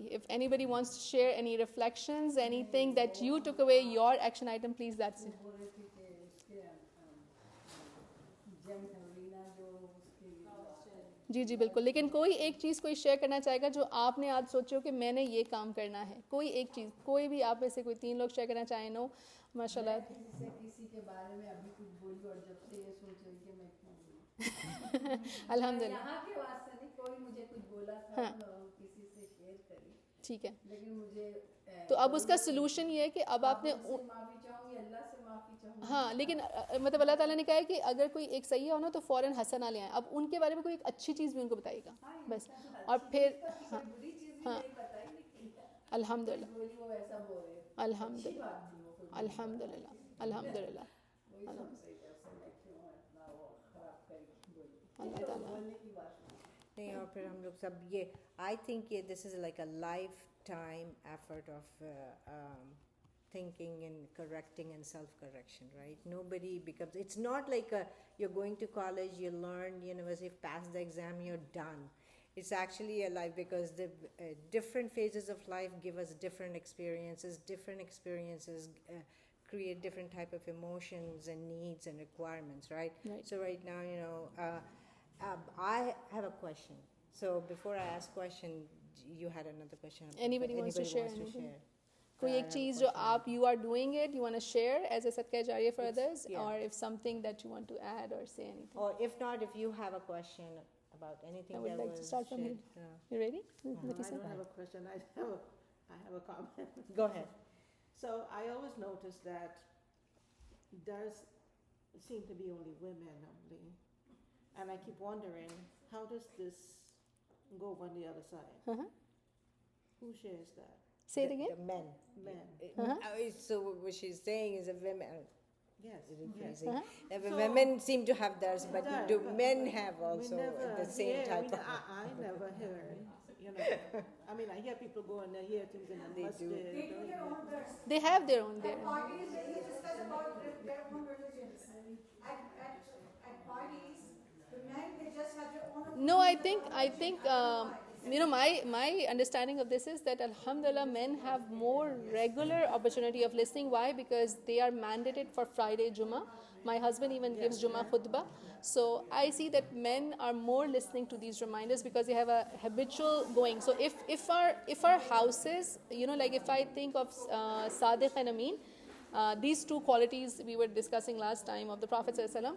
की. If anybody wants to share any reflections, anything that you took away, your action item, please, that's it. जी जी बिल्कुल. लेकिन कोई एक चीज़ कोई शेयर करना चाहेगा जो आपने आज सोचे हो कि मैंने ये काम करना है, कोई एक चीज़, कोई भी आप में से कोई 3 लोग शेयर करना चाहें. नो माशाल्लाह. किसी के बारे में अभी कुछ बोली और जब से ये सोच रही कि मैं क्यों बोलूं. अल्हम्दुलिल्लाह. यहाँ के वास्ते नहीं, कोई मुझे कुछ बोला था, हाँ. किसी से शेयर करी. ठीक है. लेकिन मुझे तो अब उसका सोल्यूशन ये है कि अब आपने माफ़ी चाहूँगी, अल्लाह से माफ़ी चाहूँगी. हाँ, लेकिन मतलब अल्लाह ताला ने कहा है कि अगर कोई एक सही हो ना तो फ़ौरन हसना ले आए. अब उनके बारे में कोई एक अच्छी चीज़ भी उनको बताइएगा बस. और फिर हाँ हाँ अल्हम्दुलिल्लाह अल्हम्दुलिल्लाह अल्हम्दुलिल्लाह अल्हम्दुलिल्लाह अल्लाह ताला. नहीं, और फिर हम लोग सब ये आई थिंक ये this is like a life time effort of thinking and correcting and self-correction, right? Nobody becomes, it's not like you're going to college, you learn, university, pass the exam, you're done. It's actually a life, because the different phases of life give us different experiences create different type of emotions and needs and requirements, right? So right now, I have a question. So before I ask question, you had another question. Anybody wants to share anything? कोई एक चीज़ जो आप you are doing it, you want to share as a sadqa jariyah for others, or if something that you want to add or say anything. Or if not, if you have a question about anything, I would like to start from you. You ready? I don't have a question. I have a comment. Go ahead. So I always notice that there's seem to be only women only, and I keep wondering, how does this go on the other side? Who shares that? Say it again. The men. Men. So what she's saying is that women. Yes. Women seem to have theirs, but do men have also the same type of? I never heard. I mean, I hear people go and they hear things in the masjid. They do their own verse. They have their own there. At parties, they discuss about their own religions. At parties, the men, they just have their own opinion. No, I think my understanding of this is that alhamdulillah men have more regular opportunity of listening. Why? Because they are mandated for Friday Jummah. My husband even gives Jummah khutbah. So I see that men are more listening to these reminders because they have a habitual going. So if our houses, like if I think of Sadiq and Ameen, these two qualities we were discussing last time of the Prophet ﷺ,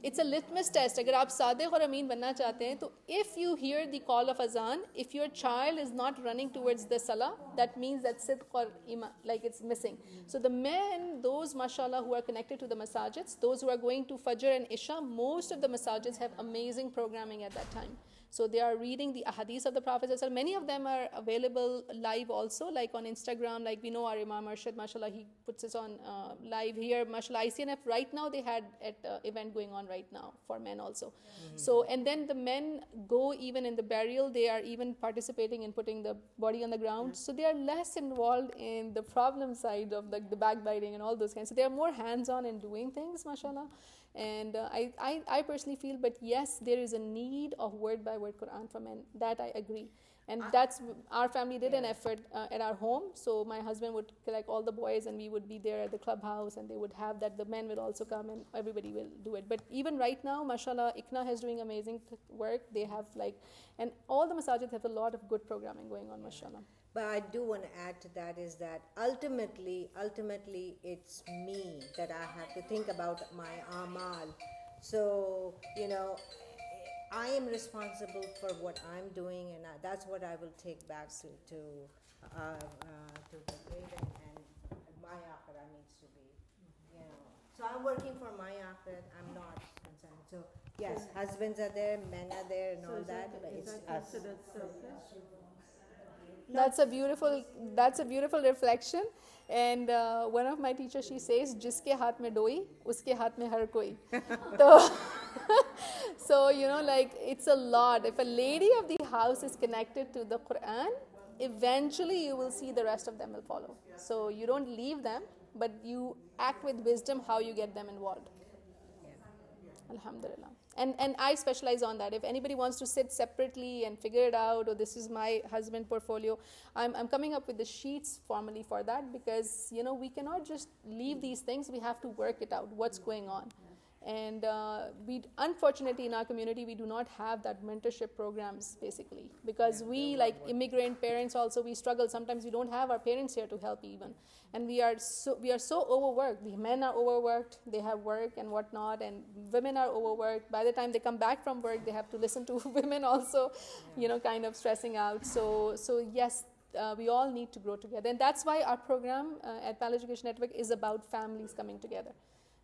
it's a litmus test. अगर आप सादिक और अमीन बनना चाहते हैं तो if you hear the call of azan, if your child is not running towards the salah, that means that sidq or iman, like it's missing. So the men, those mashallah who are connected to the masajids, those who are going to Fajr and Isha, most of the masajids have amazing programming at that time. So they are reading the ahadith of the Prophet. Many of them are available live also, like on Instagram. Like we know our Imam Arshad, mashallah, he puts us on live here. Mashallah, ICNF right now they had at event going on right now for men also. So and then the men go even in the burial. They are even participating in putting the body on the ground. So they are less involved in the problem side of the backbiting and all those kinds. So they are more hands-on in doing things, mashallah. And I personally feel, but yes, there is a need of word-by-word Quran for men. That I agree. And that's, our family did an effort at our home. So my husband would collect all the boys and we would be there at the clubhouse and they would have that. The men will also come and everybody will do it. But even right now, mashallah, ICNA is doing amazing work. They have and all the masajid have a lot of good programming going on, mashallah. But I do want to add to that is that ultimately it's me that I have to think about my amal. So, I am responsible for what I'm doing, and that's what I will take back to the grave, and my akhirah needs to be, So I'm working for my akhirah, I'm not concerned. So, yes, husbands are there, men are there, and all that, but it's us. That's a beautiful reflection. And one of my teachers, she says, "Jiske haath mein doi, uske haath mein har koi." So it's a lot. If a lady of the house is connected to the Quran, eventually you will see the rest of them will follow. So you don't leave them, but you act with wisdom how you get them involved. Alhamdulillah. And I specialize on that. If anybody wants to sit separately and figure it out, or this is my husband portfolio, I'm coming up with the sheets formally for that, because we cannot just leave these things. We have to work it out, what's going on. And we unfortunately in our community we do not have that mentorship programs, basically, because we, like immigrant parents also, we struggle. Sometimes we don't have our parents here to help even, and we are so overworked. The men are overworked, they have work and whatnot, and women are overworked. By the time they come back from work, they have to listen to women also, kind of stressing out. So yes, we all need to grow together, and that's why our program at Pal Education Network is about families coming together.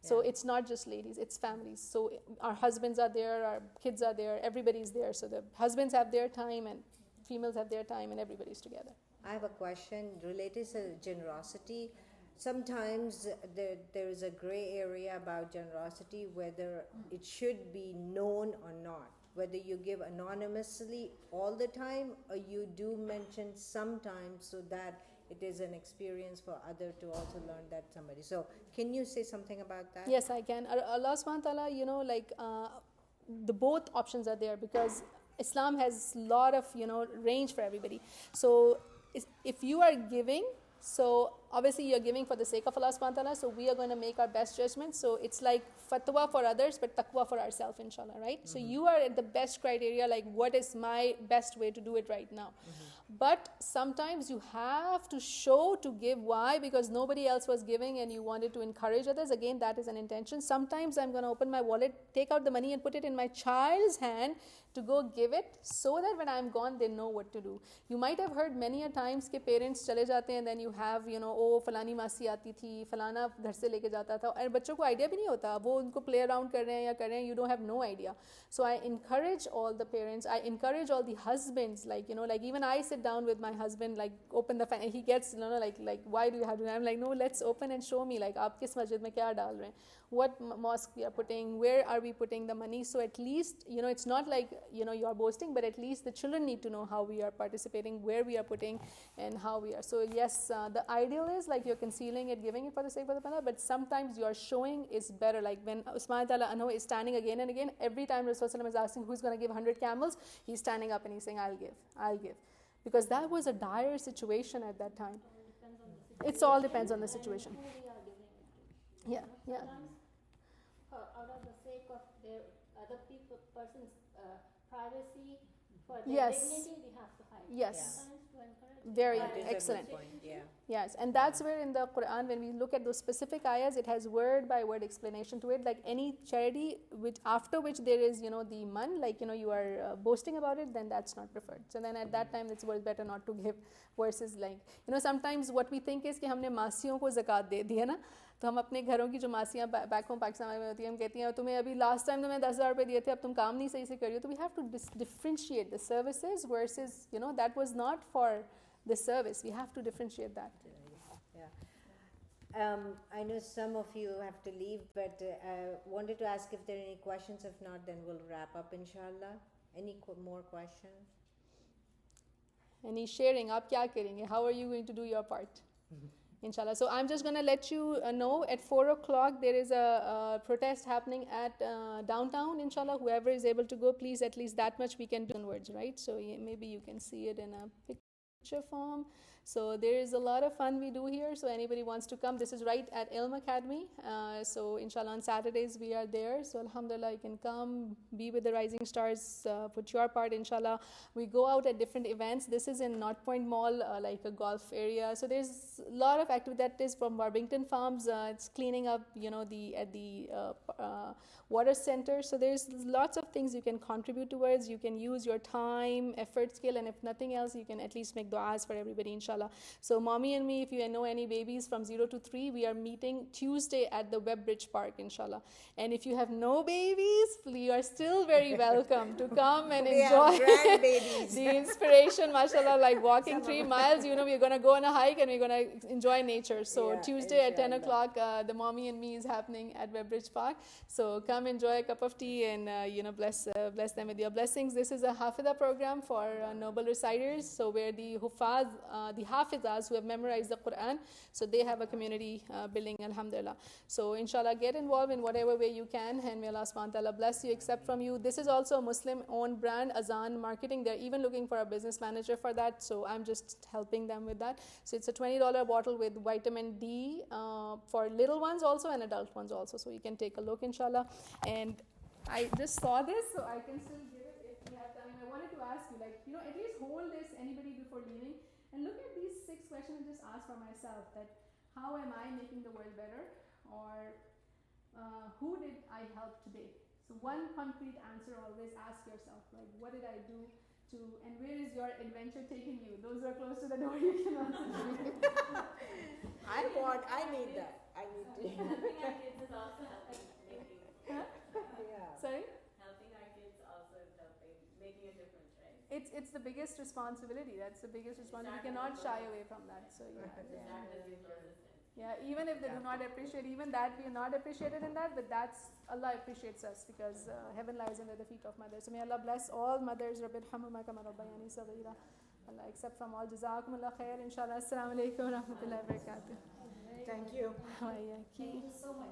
So it's not just ladies, it's families. So our husbands are there, our kids are there, everybody's there. So the husbands have their time and females have their time, and everybody's together. I have a question related to generosity. Sometimes there is a gray area about generosity, whether it should be known or not, whether you give anonymously all the time, or you do mention sometimes, so that it is an experience for others to also learn that somebody. So can you say something about that? Yes, I can. Allah SWT, the both options are there, because Islam has a lot of, range for everybody. So if you are giving, so obviously you're giving for the sake of Allah SWT, so we are going to make our best judgment. So it's like fatwa for others, but taqwa for ourselves, inshallah, right? So you are at the best criteria, like what is my best way to do it right now. But sometimes you have to show to give. Why? Because nobody else was giving and you wanted to encourage others. Again, that is an intention. Sometimes I'm going to open my wallet, take out the money and put it in my child's hand to go give it, so that when I'm gone, they know what to do. You might have heard many a times कि parents चले जाते हैं, and then you have, oh, फलानी मासी आती थी, फलाना घर से लेके जाता था, और बच्चों को idea भी नहीं होता, वो उनको play around कर रहे हैं या कर रहे हैं, you don't have no idea. So I encourage all the parents, I encourage all the husbands, like even I sit down with my husband, like open the fan, he gets, like why do you have to? I'm like, no, let's open and show me, like आप किस मस्जिद में क्या डाल रहे हैं, what mosque we are putting, where are we putting the money. So at least, it's not like, you are boasting, but at least the children need to know how we are participating, where we are putting, and how we are. So yes, the ideal is like you're concealing it, giving it for the sake of the Allah, but sometimes your showing is better. Like when Usman Ta'ala Anhu is standing again and again, every time Rasulullah is asking who's going to give 100 camels, he's standing up and he's saying, I'll give. Because that was a dire situation at that time. It all depends on the situation. Yeah. Out of the sake of their other person's privacy, for their dignity, we have to hide. Yes. Sometimes to encourage. Very That is a good excellent. point, yeah. Yes, and that's where in the Quran, when we look at those specific ayahs, it has word by word explanation to it. Like any charity after which there is, the man, like, you are boasting about it, then that's not preferred. So then at that time, it's better not to give, versus like, sometimes what we think is कि हमने मासियों को ज़कात दे दी है ना, तो हम अपने घरों की जो मासियाँ बैक होम पाकिस्तान में होती हैं, हम कहती हैं तुम्हें अभी लास्ट टाइम तो मैं 10,000 रुपये दिए थे, अब तुम काम नहीं सही से कर रही हो. तो we have to differentiate the services versus, that was not for the service. We have to differentiate that. Yeah. I know some of you have to leave, but wanted to ask if there are any questions. If not, then we'll wrap up, inshallah. Any more questions? Any sharing? आप क्या करेंगे? How are you going to do your part? Inshallah. So I'm just going to let you know at 4 o'clock there is a protest happening at downtown. Inshallah, whoever is able to go, please, at least that much we can do in words, right? So maybe you can see it in a picture form. So there is a lot of fun we do here. So anybody wants to come, this is right at Ilm Academy. So inshallah on Saturdays we are there. So alhamdulillah, you can come, be with the rising stars, put your part, inshallah. We go out at different events. This is in North Point Mall, like a golf area. So there's a lot of activity that is from Barbington Farms. It's cleaning up, at the water center. So there's lots of things you can contribute towards. You can use your time, effort, skill, and if nothing else, you can at least make du'as for everybody, inshallah. So mommy and me, if you know any babies from 0 to 3, we are meeting Tuesday at the Webbridge Park, inshallah. And if you have no babies, you are still very welcome to come and enjoy the inspiration, mashallah, like walking 3 miles. We're going to go on a hike and we're going to enjoy nature. So Tuesday at 10 o'clock, the mommy and me is happening at Webbridge Park. So come enjoy a cup of tea and, bless them with your blessings. This is a Hafidha program for noble reciters. So where the Hufaz, the Hafizas who have memorized the Quran. So they have a community building, alhamdulillah. So inshallah, get involved in whatever way you can, and may Allah SWT bless you, accept from you. This is also a Muslim-owned brand, Azan Marketing. They're even looking for a business manager for that, so I'm just helping them with that. So it's a $20 bottle with vitamin D for little ones also and adult ones also. So you can take a look, inshallah. And I just saw this, so I can still give it if we have time. I wanted to ask you, like, at least hold this, anybody, before leaving, and look at these 6 questions and just ask for myself that how am I making the world better, or who did I help today? So one concrete answer, always ask yourself, like, what did I do to, and where is your adventure taking you? Those who are close to the door, you can answer. I need that. I need to. Helping our kids is also helping making. Yeah. Sorry? Helping our kids also is helping making a difference, right? It's the biggest responsibility. That's the biggest responsibility. We Start cannot with shy the away from that. So yeah. Start with being persistent. Yeah, even if they do not appreciate, even that we are not appreciated in that, but that's, Allah appreciates us, because heaven lies under the feet of mothers. So may Allah bless all mothers. Rabbil hamuma kama rabbayani saghira. Allah accept from all. Jazakumullah khair. Inshallah. Assalamu alaikum wa rahmatullahi wa barakatuh. Thank you. Wa iyaki. Thank you so much.